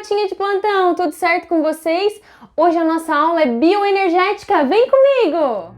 garotinha de plantão, tudo certo com vocês? Hoje a nossa aula é bioenergética, vem comigo!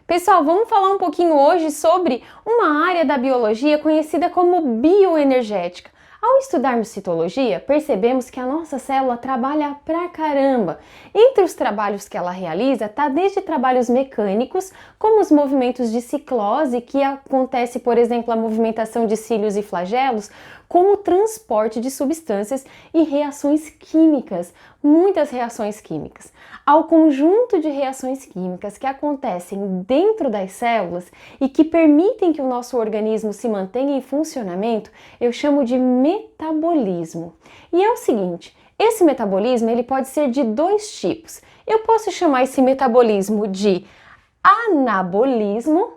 Pessoal, vamos falar um pouquinho hoje sobre uma área da biologia conhecida como bioenergética. Ao estudarmos citologia, percebemos que a nossa célula trabalha pra caramba. Entre os trabalhos que ela realiza, tá desde trabalhos mecânicos, como os movimentos de ciclose, que acontece, por exemplo, a movimentação de cílios e flagelos, como o transporte de substâncias e reações químicas, muitas reações químicas. Ao conjunto de reações químicas que acontecem dentro das células e que permitem que o nosso organismo se mantenha em funcionamento, eu chamo de metabolismo. E é o seguinte, esse metabolismo ele pode ser de dois tipos. Eu posso chamar esse metabolismo de anabolismo,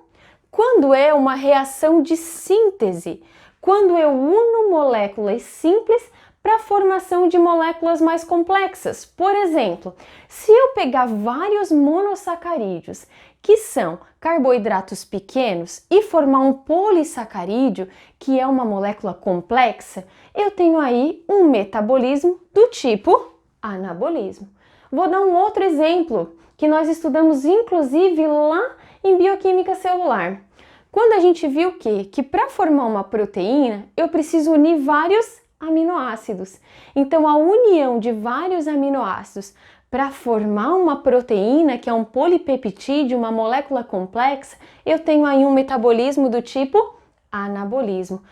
quando é uma reação de síntese, quando eu uno moléculas simples para a formação de moléculas mais complexas. Por exemplo, se eu pegar vários monossacarídeos, que são carboidratos pequenos, e formar um polissacarídeo, que é uma molécula complexa, eu tenho aí um metabolismo do tipo anabolismo. Vou dar um outro exemplo, que nós estudamos inclusive lá em bioquímica celular. Quando a gente viu que para formar uma proteína, eu preciso unir vários aminoácidos. Então, a união de vários aminoácidos para formar uma proteína, que é um polipeptídeo, uma molécula complexa, eu tenho aí um metabolismo do tipo anabolismo.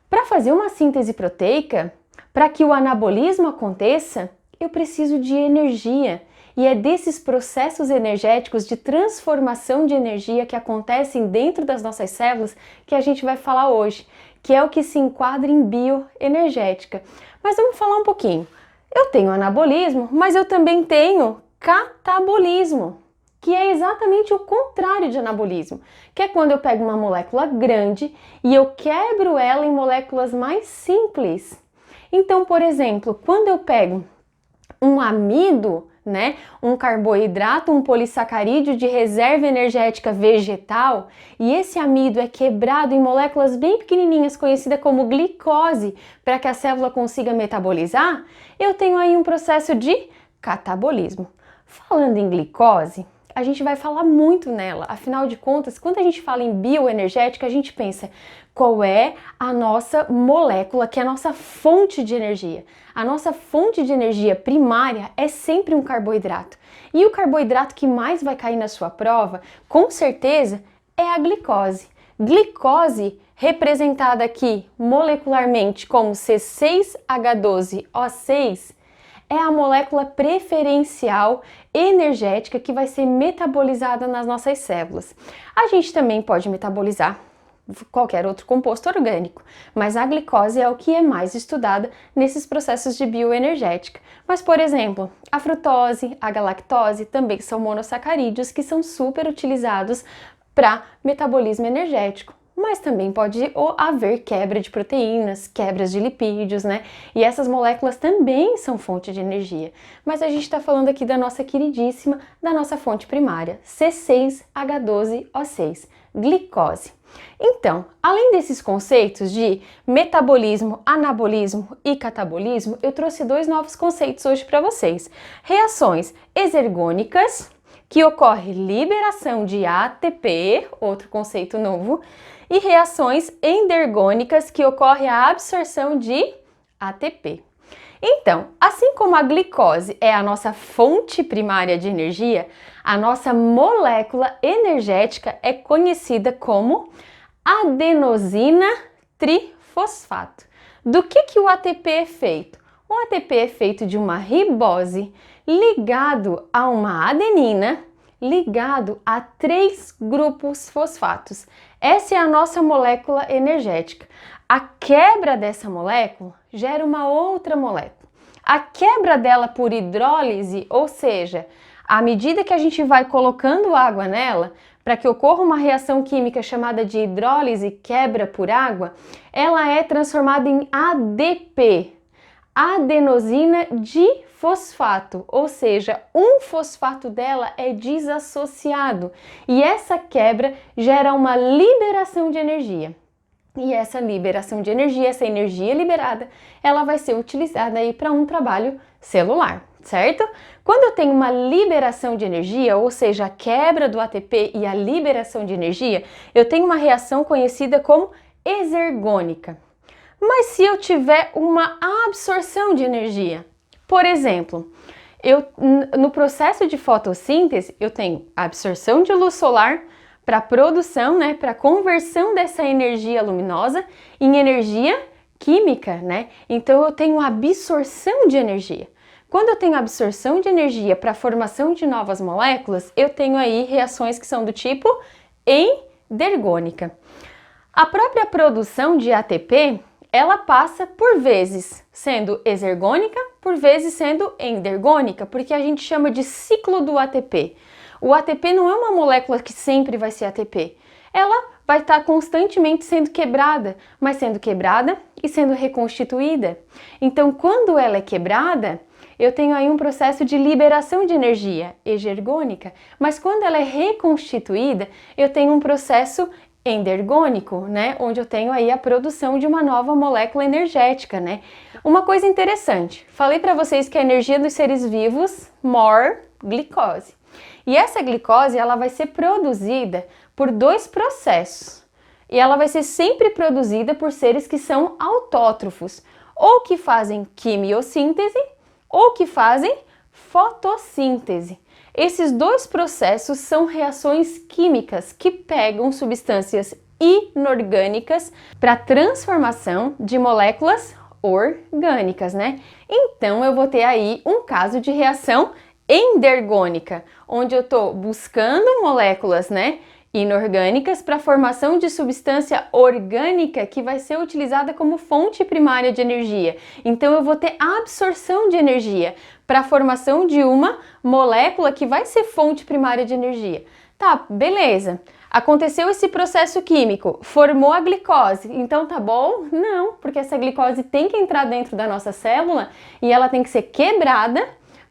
Para fazer uma síntese proteica, para que o anabolismo aconteça, eu preciso de energia. E é desses processos energéticos de transformação de energia que acontecem dentro das nossas células que a gente vai falar hoje, que é o que se enquadra em bioenergética. Mas vamos falar um pouquinho. Eu tenho anabolismo, mas eu também tenho catabolismo, que é exatamente o contrário de anabolismo, que é quando eu pego uma molécula grande e eu quebro ela em moléculas mais simples. Então, por exemplo, quando eu pego um amido, um carboidrato, um polissacarídeo de reserva energética vegetal, e esse amido é quebrado em moléculas bem pequenininhas, conhecida como glicose, para que a célula consiga metabolizar, eu tenho aí um processo de catabolismo. Falando em glicose, a gente vai falar muito nela, afinal de contas, quando a gente fala em bioenergética, a gente pensa qual é a nossa molécula, que é a nossa fonte de energia. A nossa fonte de energia primária é sempre um carboidrato. E o carboidrato que mais vai cair na sua prova, com certeza, é a glicose. Glicose, representada aqui molecularmente como C6H12O6, é a molécula preferencial energética que vai ser metabolizada nas nossas células. A gente também pode metabolizar qualquer outro composto orgânico, mas a glicose é o que é mais estudada nesses processos de bioenergética. Mas, por exemplo, a frutose, a galactose também são monossacarídeos que são super utilizados para metabolismo energético. Mas também pode haver quebra de proteínas, quebras de lipídios, E essas moléculas também são fonte de energia. Mas a gente está falando aqui da nossa queridíssima, da nossa fonte primária, C6H12O6, glicose. Então, além desses conceitos de metabolismo, anabolismo e catabolismo, eu trouxe dois novos conceitos hoje para vocês. Reações exergônicas, que ocorre liberação de ATP, outro conceito novo, e reações endergônicas, que ocorre a absorção de ATP. Então, assim como a glicose é a nossa fonte primária de energia, a nossa molécula energética é conhecida como adenosina trifosfato. Do que o ATP é feito? O ATP é feito de uma ribose ligado a uma adenina, ligado a 3 grupos fosfatos. Essa é a nossa molécula energética. A quebra dessa molécula gera uma outra molécula. A quebra dela por hidrólise, ou seja, à medida que a gente vai colocando água nela, para que ocorra uma reação química chamada de hidrólise, quebra por água, ela é transformada em ADP. adenosina difosfato, ou seja, um fosfato dela é desassociado e essa quebra gera uma liberação de energia. E essa liberação de energia, essa energia liberada, ela vai ser utilizada aí para um trabalho celular, certo? Quando eu tenho uma liberação de energia, ou seja, a quebra do ATP e a liberação de energia, eu tenho uma reação conhecida como exergônica. Mas se eu tiver uma absorção de energia, por exemplo, no processo de fotossíntese, eu tenho absorção de luz solar para produção, né, para conversão dessa energia luminosa em energia química, né? Então eu tenho absorção de energia. Quando eu tenho absorção de energia para a formação de novas moléculas, eu tenho aí reações que são do tipo endergônica. A própria produção de ATP, ela passa por vezes sendo exergônica, por vezes sendo endergônica, porque a gente chama de ciclo do ATP. O ATP não é uma molécula que sempre vai ser ATP. Ela vai estar constantemente sendo quebrada, mas sendo quebrada e sendo reconstituída. Então, quando ela é quebrada, eu tenho aí um processo de liberação de energia exergônica, mas quando ela é reconstituída, eu tenho um processo endergônico, né, onde eu tenho aí a produção de uma nova molécula energética, né? Uma coisa interessante, falei para vocês que a energia dos seres vivos, more glicose. E essa glicose, ela vai ser produzida por dois processos. E ela vai ser sempre produzida por seres que são autótrofos, ou que fazem quimiossíntese, ou que fazem fotossíntese. Esses dois processos são reações químicas que pegam substâncias inorgânicas para transformação de moléculas orgânicas, né? Então eu vou ter aí um caso de reação endergônica, onde eu estou buscando moléculas, né, inorgânicas para a formação de substância orgânica que vai ser utilizada como fonte primária de energia. Então eu vou ter absorção de energia para a formação de uma molécula que vai ser fonte primária de energia. Tá, beleza. Aconteceu esse processo químico, formou a glicose, então tá bom? Não, porque essa glicose tem que entrar dentro da nossa célula e ela tem que ser quebrada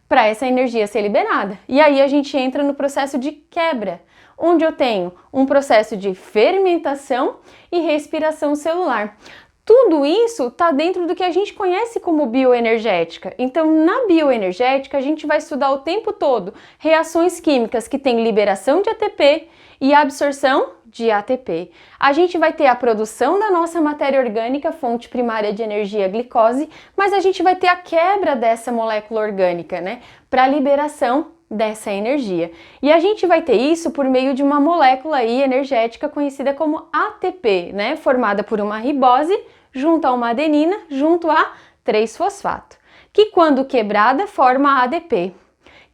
para essa energia ser liberada. E aí a gente entra no processo de quebra, onde eu tenho um processo de fermentação e respiração celular. Tudo isso está dentro do que a gente conhece como bioenergética. Então, na bioenergética, a gente vai estudar o tempo todo reações químicas que têm liberação de ATP e absorção de ATP. A gente vai ter a produção da nossa matéria orgânica, fonte primária de energia, glicose, mas a gente vai ter a quebra dessa molécula orgânica, né, para liberação dessa energia. E a gente vai ter isso por meio de uma molécula aí energética conhecida como ATP, né, formada por uma ribose junto a uma adenina, junto a 3-fosfato, que quando quebrada forma ADP,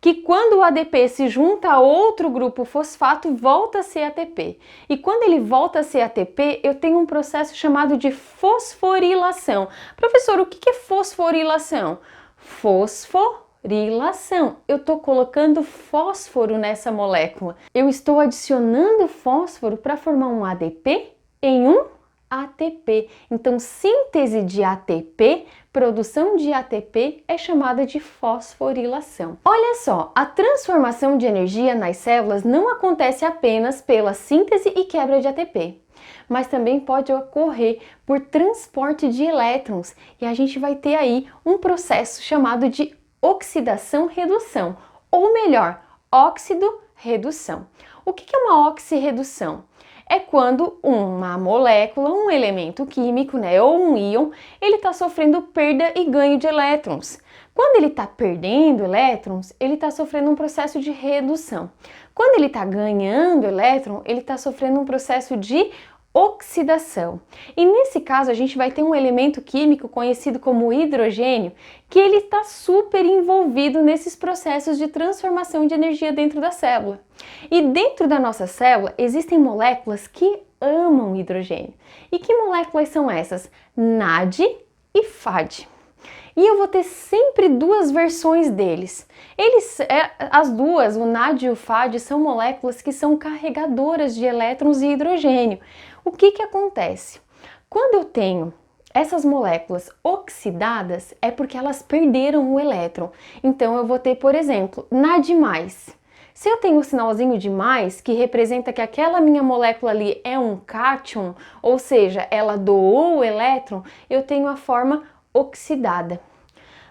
que quando o ADP se junta a outro grupo fosfato, volta a ser ATP. E quando ele volta a ser ATP, eu tenho um processo chamado de fosforilação. Professor, o que é fosforilação? Fosforilação. Eu estou colocando fósforo nessa molécula. Eu estou adicionando fósforo para formar um ADP em um ATP. Então, síntese de ATP, produção de ATP é chamada de fosforilação. Olha só, a transformação de energia nas células não acontece apenas pela síntese e quebra de ATP, mas também pode ocorrer por transporte de elétrons e a gente vai ter aí um processo chamado de oxidação-redução, ou melhor, óxido-redução. O que é uma oxirredução? É quando uma molécula, um elemento químico, né, ou um íon, ele está sofrendo perda e ganho de elétrons. Quando ele está perdendo elétrons, ele está sofrendo um processo de redução. Quando ele está ganhando elétron, ele está sofrendo um processo de oxidação. E nesse caso a gente vai ter um elemento químico conhecido como hidrogênio, que ele está super envolvido nesses processos de transformação de energia dentro da célula. E dentro da nossa célula existem moléculas que amam hidrogênio. E que moléculas são essas? NAD e FAD. E eu vou ter sempre duas versões deles. As duas, o NAD e o FAD, são moléculas que são carregadoras de elétrons e hidrogênio. O que acontece? Quando eu tenho Essas moléculas oxidadas é porque elas perderam o elétron. Então eu vou ter, por exemplo, Na+. Se eu tenho um sinalzinho de mais, que representa que aquela minha molécula ali é um cátion, ou seja, ela doou o elétron, eu tenho a forma oxidada.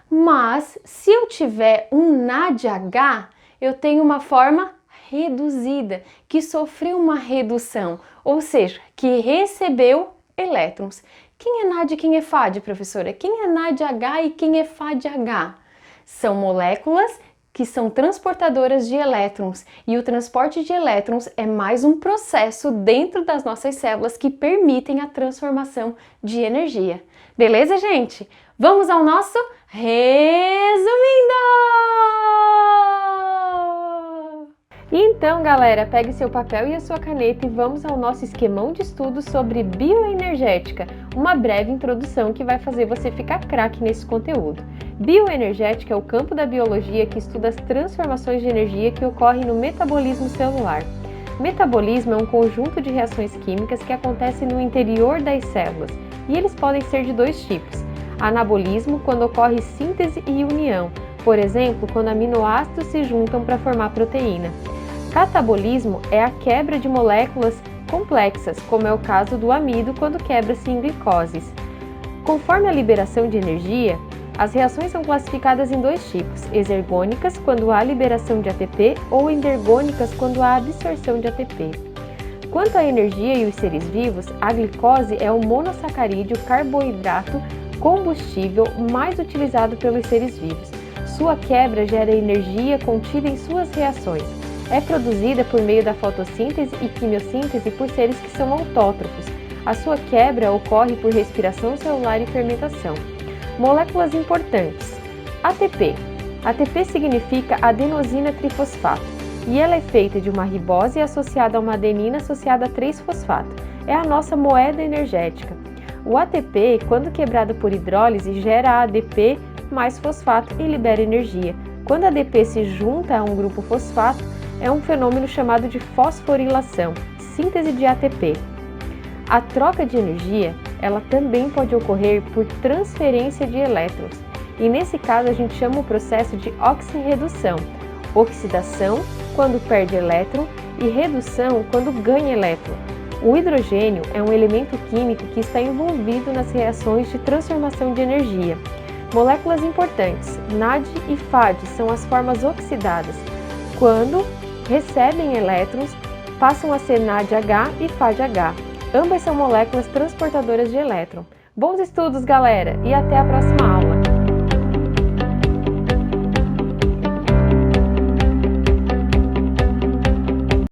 Mas se eu tiver um NADH, eu tenho uma forma reduzida, que sofreu uma redução, ou seja, que recebeu elétrons. Quem é NAD e quem é FAD, professora? Quem é NADH e quem é FADH? São moléculas que são transportadoras de elétrons, e o transporte de elétrons é mais um processo dentro das nossas células que permitem a transformação de energia. Beleza, gente? Vamos ao nosso resumindo! Então, galera, pegue seu papel e a sua caneta e vamos ao nosso esquemão de estudo sobre bioenergética, uma breve introdução que vai fazer você ficar craque nesse conteúdo. Bioenergética é o campo da biologia que estuda as transformações de energia que ocorrem no metabolismo celular. Metabolismo é um conjunto de reações químicas que acontecem no interior das células, e eles podem ser de dois tipos. Anabolismo, quando ocorre síntese e união, por exemplo, quando aminoácidos se juntam para formar proteína. Catabolismo é a quebra de moléculas complexas, como é o caso do amido quando quebra-se em glicoses. Conforme a liberação de energia, as reações são classificadas em dois tipos: exergônicas, quando há liberação de ATP, ou endergônicas, quando há absorção de ATP. Quanto à energia e os seres vivos, a glicose é o monossacarídeo carboidrato combustível mais utilizado pelos seres vivos. Sua quebra gera energia contida em suas reações. É produzida por meio da fotossíntese e quimiossíntese por seres que são autótrofos. A sua quebra ocorre por respiração celular e fermentação. Moléculas importantes. ATP. ATP significa adenosina trifosfato e ela é feita de uma ribose associada a uma adenina associada a 3-fosfato. É a nossa moeda energética. O ATP, quando quebrado por hidrólise, gera ADP mais fosfato e libera energia. Quando a ADP se junta a um grupo fosfato, é um fenômeno chamado de fosforilação, síntese de ATP. A troca de energia, ela também pode ocorrer por transferência de elétrons, e nesse caso a gente chama o processo de oxirredução, oxidação quando perde elétron e redução quando ganha elétron. O hidrogênio é um elemento químico que está envolvido nas reações de transformação de energia. Moléculas importantes, NAD e FAD, são as formas oxidadas. Quando recebem elétrons, passam a ser NADH e FADH. Ambas são moléculas transportadoras de elétron. Bons estudos, galera, e até a próxima aula!